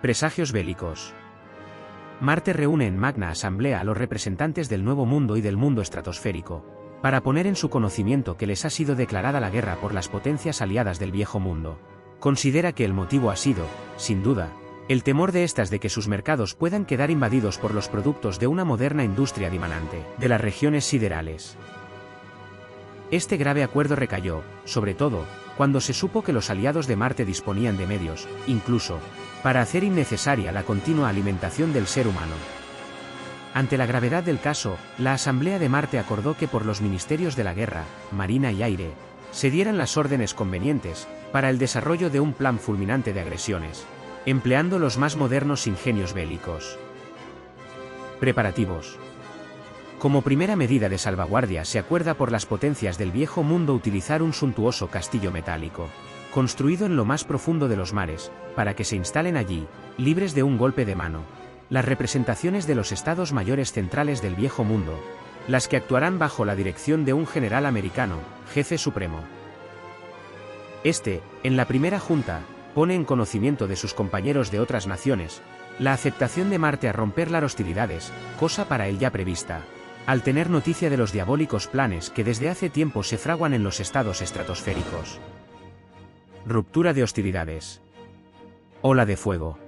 Presagios bélicos. Marte reúne en magna asamblea a los representantes del Nuevo Mundo y del mundo estratosférico, para poner en su conocimiento que les ha sido declarada la guerra por las potencias aliadas del Viejo Mundo. Considera que el motivo ha sido, sin duda, el temor de estas de que sus mercados puedan quedar invadidos por los productos de una moderna industria dimanante de las regiones siderales. Este grave acuerdo recayó, sobre todo, cuando se supo que los aliados de Marte disponían de medios, incluso, para hacer innecesaria la continua alimentación del ser humano. Ante la gravedad del caso, la Asamblea de Marte acordó que por los ministerios de la Guerra, Marina y Aire, se dieran las órdenes convenientes para el desarrollo de un plan fulminante de agresiones, empleando los más modernos ingenios bélicos. Preparativos. Como primera medida de salvaguardia se acuerda por las potencias del Viejo Mundo utilizar un suntuoso castillo metálico, construido en lo más profundo de los mares, para que se instalen allí, libres de un golpe de mano, las representaciones de los estados mayores centrales del Viejo Mundo, las que actuarán bajo la dirección de un general americano, jefe supremo. Este, en la primera junta, pone en conocimiento de sus compañeros de otras naciones, la aceptación de Marte a romper las hostilidades, cosa para él ya prevista, al tener noticia de los diabólicos planes que desde hace tiempo se fraguan en los estados estratosféricos. Ruptura de hostilidades. Ola de fuego.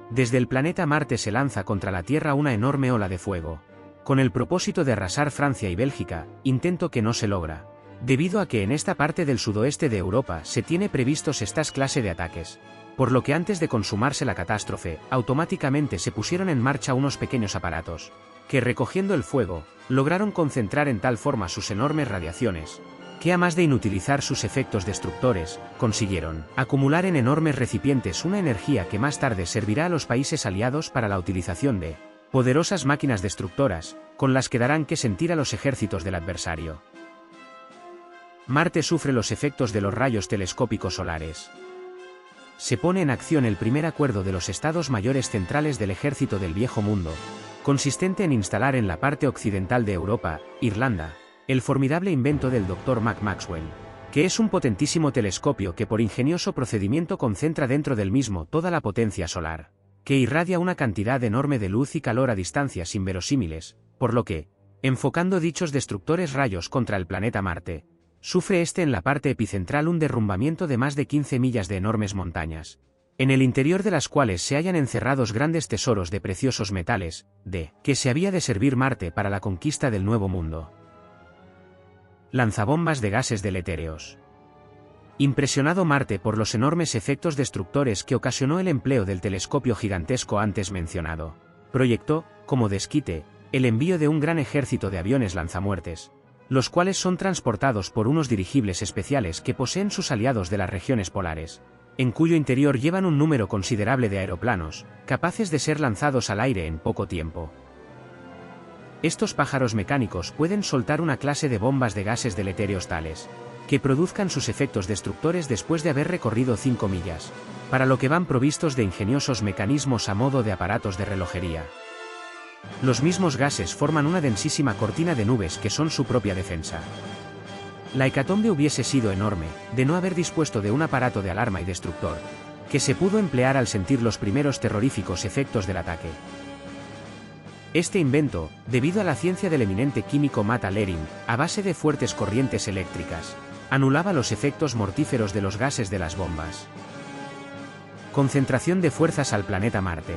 Desde el planeta Marte se lanza contra la Tierra una enorme ola de fuego, con el propósito de arrasar Francia y Bélgica, intento que no se logra, debido a que en esta parte del sudoeste de Europa se tiene previstos estas clase de ataques, por lo que antes de consumarse la catástrofe, automáticamente se pusieron en marcha unos pequeños aparatos, que recogiendo el fuego, lograron concentrar en tal forma sus enormes radiaciones, que a más de inutilizar sus efectos destructores, consiguieron acumular en enormes recipientes una energía que más tarde servirá a los países aliados para la utilización de poderosas máquinas destructoras, con las que darán que sentir a los ejércitos del adversario. Marte sufre los efectos de los rayos telescópicos solares. Se pone en acción el primer acuerdo de los Estados Mayores Centrales del Ejército del Viejo Mundo, consistente en instalar en la parte occidental de Europa, Irlanda, el formidable invento del Dr. Maxwell, que es un potentísimo telescopio que por ingenioso procedimiento concentra dentro del mismo toda la potencia solar, que irradia una cantidad enorme de luz y calor a distancias inverosímiles, por lo que, enfocando dichos destructores rayos contra el planeta Marte, sufre este en la parte epicentral un derrumbamiento de más de 15 millas de enormes montañas, en el interior de las cuales se hallan encerrados grandes tesoros de preciosos metales, de que se había de servir Marte para la conquista del Nuevo Mundo. Lanzabombas de gases deletéreos. Impresionado Marte por los enormes efectos destructores que ocasionó el empleo del telescopio gigantesco antes mencionado, proyectó, como desquite, el envío de un gran ejército de aviones lanzamuertes, los cuales son transportados por unos dirigibles especiales que poseen sus aliados de las regiones polares, en cuyo interior llevan un número considerable de aeroplanos, capaces de ser lanzados al aire en poco tiempo. Estos pájaros mecánicos pueden soltar una clase de bombas de gases deletéreos tales, que produzcan sus efectos destructores después de haber recorrido 5 millas, para lo que van provistos de ingeniosos mecanismos a modo de aparatos de relojería. Los mismos gases forman una densísima cortina de nubes que son su propia defensa. La hecatombe hubiese sido enorme, de no haber dispuesto de un aparato de alarma y destructor, que se pudo emplear al sentir los primeros terroríficos efectos del ataque. Este invento, debido a la ciencia del eminente químico Matt Allering, a base de fuertes corrientes eléctricas, anulaba los efectos mortíferos de los gases de las bombas. Concentración de fuerzas al planeta Marte.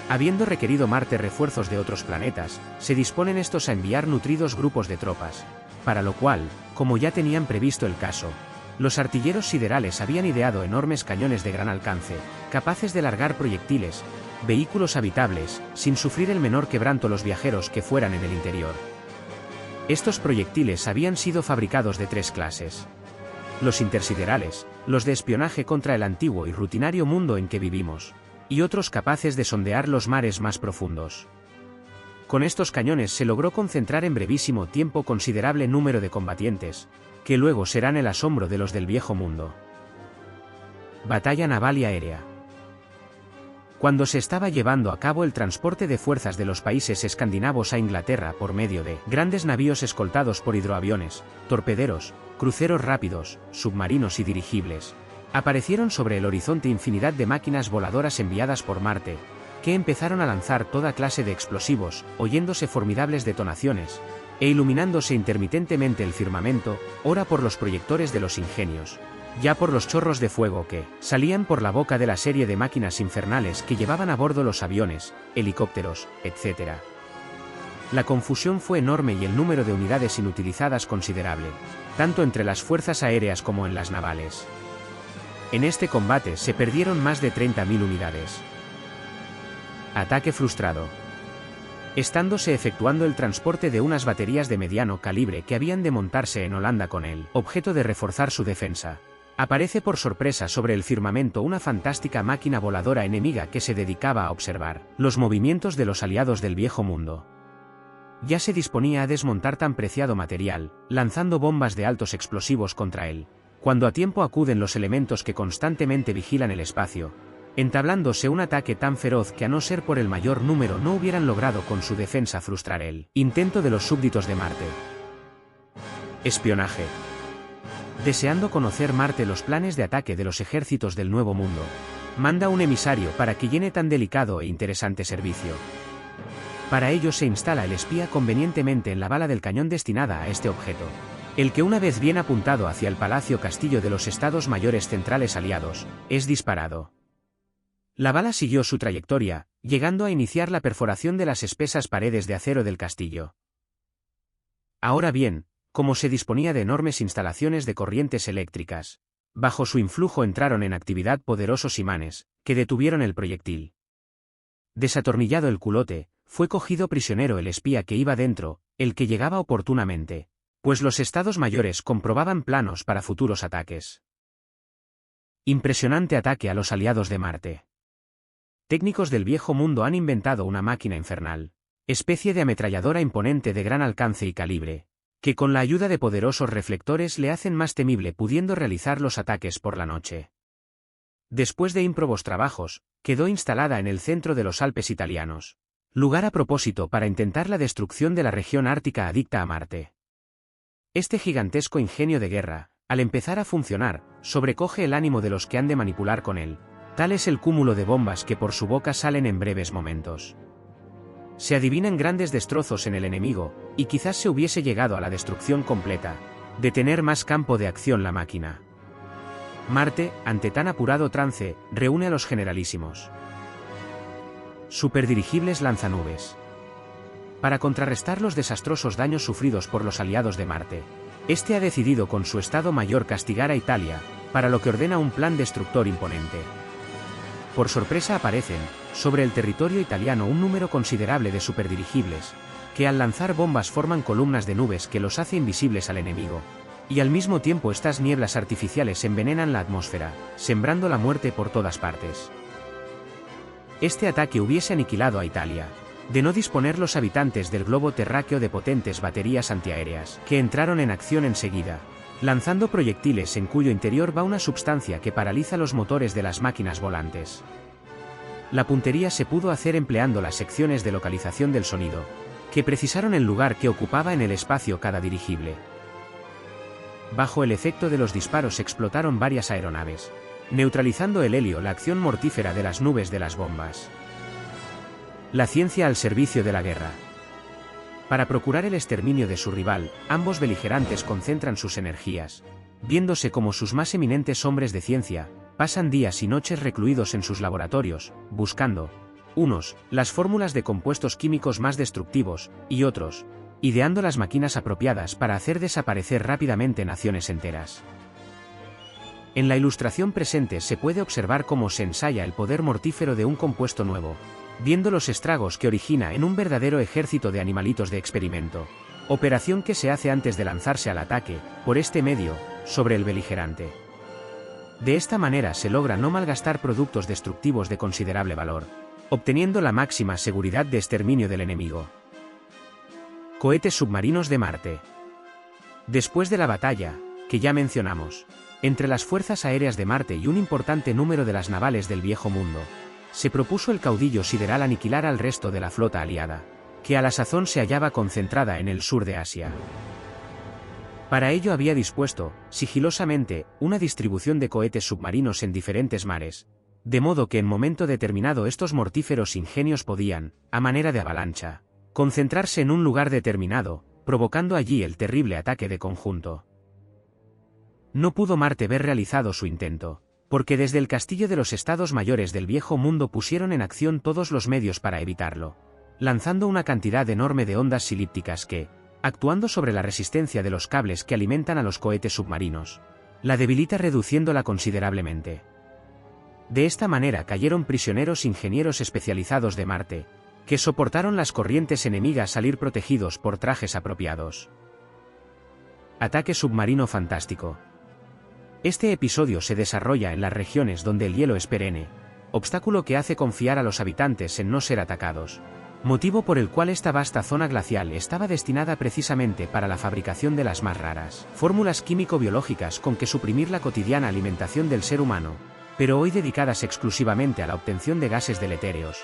Habiendo requerido Marte refuerzos de otros planetas, se disponen estos a enviar nutridos grupos de tropas, para lo cual, como ya tenían previsto el caso, los artilleros siderales habían ideado enormes cañones de gran alcance, capaces de largar proyectiles, vehículos habitables, sin sufrir el menor quebranto los viajeros que fueran en el interior. Estos proyectiles habían sido fabricados de 3 clases. Los intersiderales, los de espionaje contra el antiguo y rutinario mundo en que vivimos, y otros capaces de sondear los mares más profundos. Con estos cañones se logró concentrar en brevísimo tiempo considerable número de combatientes, que luego serán el asombro de los del Viejo Mundo. Batalla naval y aérea. Cuando se estaba llevando a cabo el transporte de fuerzas de los países escandinavos a Inglaterra por medio de grandes navíos escoltados por hidroaviones, torpederos, cruceros rápidos, submarinos y dirigibles, Aparecieron sobre el horizonte infinidad de máquinas voladoras enviadas por Marte, que empezaron a lanzar toda clase de explosivos, oyéndose formidables detonaciones, e iluminándose intermitentemente el firmamento, ora por los proyectores de los ingenios, ya por los chorros de fuego que salían por la boca de la serie de máquinas infernales que llevaban a bordo los aviones, helicópteros, etc. La confusión fue enorme y el número de unidades inutilizadas considerable, tanto entre las fuerzas aéreas como en las navales. En este combate se perdieron más de 30.000 unidades. Ataque frustrado. Estándose efectuando el transporte de unas baterías de mediano calibre que habían de montarse en Holanda con el objeto de reforzar su defensa, aparece por sorpresa sobre el firmamento una fantástica máquina voladora enemiga que se dedicaba a observar los movimientos de los aliados del viejo mundo. Ya se disponía a desmontar tan preciado material, lanzando bombas de altos explosivos contra él, cuando a tiempo acuden los elementos que constantemente vigilan el espacio, entablándose un ataque tan feroz que a no ser por el mayor número no hubieran logrado con su defensa frustrar el intento de los súbditos de Marte. Espionaje. Deseando conocer Marte los planes de ataque de los ejércitos del Nuevo Mundo, manda un emisario para que llene tan delicado e interesante servicio. Para ello se instala el espía convenientemente en la bala del cañón destinada a este objeto, el que una vez bien apuntado hacia el Palacio Castillo de los Estados Mayores Centrales Aliados, es disparado. La bala siguió su trayectoria, llegando a iniciar la perforación de las espesas paredes de acero del castillo. Ahora bien, como se disponía de enormes instalaciones de corrientes eléctricas, bajo su influjo entraron en actividad poderosos imanes, que detuvieron el proyectil. Desatornillado el culote, fue cogido prisionero el espía que iba dentro, el que llegaba oportunamente, pues los Estados Mayores comprobaban planos para futuros ataques. Impresionante ataque a los aliados de Marte. Técnicos del viejo mundo han inventado una máquina infernal, especie de ametralladora imponente de gran alcance y calibre, que con la ayuda de poderosos reflectores le hacen más temible pudiendo realizar los ataques por la noche. Después de ímprobos trabajos, quedó instalada en el centro de los Alpes italianos, lugar a propósito para intentar la destrucción de la región ártica adicta a Marte. Este gigantesco ingenio de guerra, al empezar a funcionar, sobrecoge el ánimo de los que han de manipular con él. Tal es el cúmulo de bombas que por su boca salen en breves momentos. Se adivinan grandes destrozos en el enemigo, y quizás se hubiese llegado a la destrucción completa, de tener más campo de acción la máquina. Marte, ante tan apurado trance, reúne a los generalísimos. Superdirigibles lanzanubes. Para contrarrestar los desastrosos daños sufridos por los aliados de Marte, este ha decidido con su Estado Mayor castigar a Italia, para lo que ordena un plan destructor imponente. Por sorpresa aparecen, sobre el territorio italiano un número considerable de superdirigibles, que al lanzar bombas forman columnas de nubes que los hace invisibles al enemigo, y al mismo tiempo estas nieblas artificiales envenenan la atmósfera, sembrando la muerte por todas partes. Este ataque hubiese aniquilado a Italia, de no disponer los habitantes del globo terráqueo de potentes baterías antiaéreas, que entraron en acción enseguida, lanzando proyectiles en cuyo interior va una substancia que paraliza los motores de las máquinas volantes. La puntería se pudo hacer empleando las secciones de localización del sonido, que precisaron el lugar que ocupaba en el espacio cada dirigible. Bajo el efecto de los disparos explotaron varias aeronaves, neutralizando el helio la acción mortífera de las nubes de las bombas. La ciencia al servicio de la guerra. Para procurar el exterminio de su rival, ambos beligerantes concentran sus energías, viéndose como sus más eminentes hombres de ciencia, pasan días y noches recluidos en sus laboratorios, buscando, unos, las fórmulas de compuestos químicos más destructivos, y otros, ideando las máquinas apropiadas para hacer desaparecer rápidamente naciones enteras. En la ilustración presente se puede observar cómo se ensaya el poder mortífero de un compuesto nuevo, viendo los estragos que origina en un verdadero ejército de animalitos de experimento, operación que se hace antes de lanzarse al ataque, por este medio, sobre el beligerante. De esta manera se logra no malgastar productos destructivos de considerable valor, obteniendo la máxima seguridad de exterminio del enemigo. Cohetes submarinos de Marte. Después de la batalla, que ya mencionamos, entre las fuerzas aéreas de Marte y un importante número de las navales del viejo mundo, se propuso el caudillo sideral aniquilar al resto de la flota aliada, que a la sazón se hallaba concentrada en el sur de Asia. Para ello había dispuesto, sigilosamente, una distribución de cohetes submarinos en diferentes mares, de modo que en momento determinado estos mortíferos ingenios podían, a manera de avalancha, concentrarse en un lugar determinado, provocando allí el terrible ataque de conjunto. No pudo Marte ver realizado su intento, porque desde el castillo de los Estados Mayores del Viejo Mundo pusieron en acción todos los medios para evitarlo, lanzando una cantidad enorme de ondas silípticas que, actuando sobre la resistencia de los cables que alimentan a los cohetes submarinos, la debilita reduciéndola considerablemente. De esta manera cayeron prisioneros ingenieros especializados de Marte, que soportaron las corrientes enemigas al ir protegidos por trajes apropiados. Ataque submarino fantástico. Este episodio se desarrolla en las regiones donde el hielo es perenne, obstáculo que hace confiar a los habitantes en no ser atacados, motivo por el cual esta vasta zona glacial estaba destinada precisamente para la fabricación de las más raras fórmulas químico-biológicas con que suprimir la cotidiana alimentación del ser humano, pero hoy dedicadas exclusivamente a la obtención de gases deletéreos,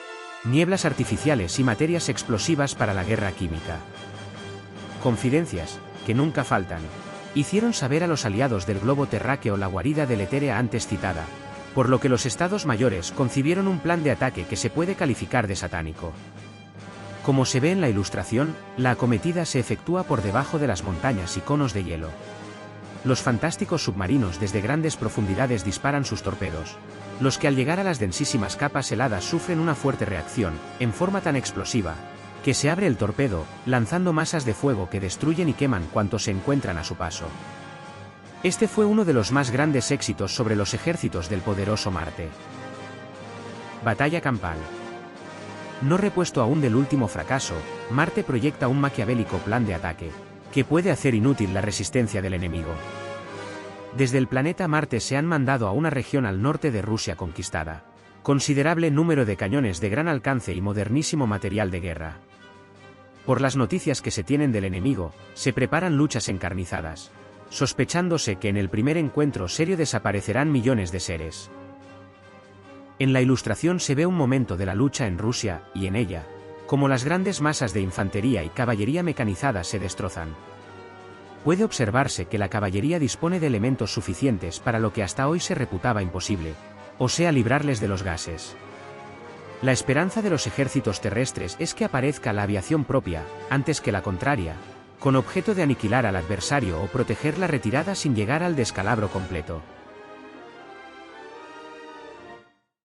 nieblas artificiales y materias explosivas para la guerra química. Confidencias, que nunca faltan, hicieron saber a los aliados del globo terráqueo la guarida deletérea antes citada, por lo que los Estados Mayores concibieron un plan de ataque que se puede calificar de satánico. Como se ve en la ilustración, la acometida se efectúa por debajo de las montañas y conos de hielo. Los fantásticos submarinos desde grandes profundidades disparan sus torpedos, los que al llegar a las densísimas capas heladas sufren una fuerte reacción, en forma tan explosiva, que se abre el torpedo, lanzando masas de fuego que destruyen y queman cuantos se encuentran a su paso. Este fue uno de los más grandes éxitos sobre los ejércitos del poderoso Marte. Batalla campal. No repuesto aún del último fracaso, Marte proyecta un maquiavélico plan de ataque, que puede hacer inútil la resistencia del enemigo. Desde el planeta Marte se han mandado a una región al norte de Rusia conquistada considerable número de cañones de gran alcance y modernísimo material de guerra. Por las noticias que se tienen del enemigo, se preparan luchas encarnizadas, sospechándose que en el primer encuentro serio desaparecerán millones de seres. En la ilustración se ve un momento de la lucha en Rusia, y en ella, como las grandes masas de infantería y caballería mecanizada se destrozan. Puede observarse que la caballería dispone de elementos suficientes para lo que hasta hoy se reputaba imposible, o sea librarles de los gases. La esperanza de los ejércitos terrestres es que aparezca la aviación propia, antes que la contraria, con objeto de aniquilar al adversario o proteger la retirada sin llegar al descalabro completo.